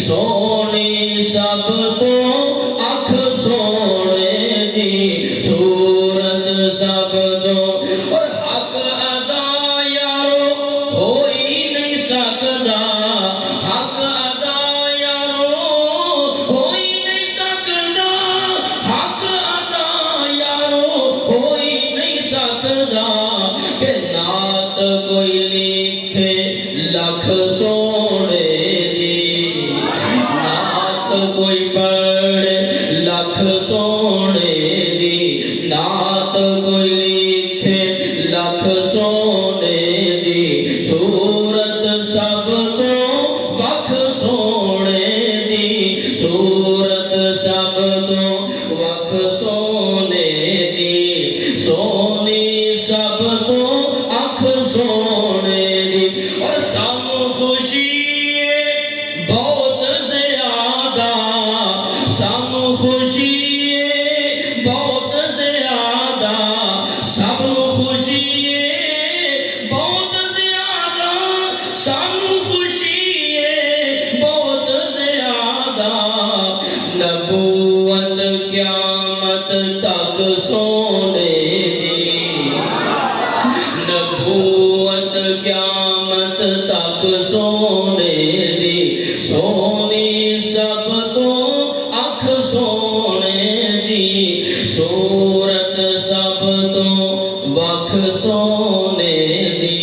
सोहनी सब तो अख सोहने दी सूरत सब तो और हक अदा यारो हो ही नहीं सकदा हक अदा यारो हो ही नहीं सकदा हक अदा यारो हो ही नहीं सकदा कि नात कोई लिखे लख सोहने कोई पढ़े लख सोहने दी नात कोई लिखे लख सोहने दी सूरत सब तो वख सोहने दी सूरत सब तो वख सोहने दी सोहनी सब तो अख सोहने दी और सानू खुशी बहुत सानू खुशी बहुत ज़्यादा सानू खुशी बहुत ज़्यादा सानू खुशी बहुत ज़्यादा नबूवत क़यामत तक सोहने दी नबूवत क़यामत तक सोहने दी सोहनी सब तो अख सोहने दी सूरत सब तो वख सोहने दी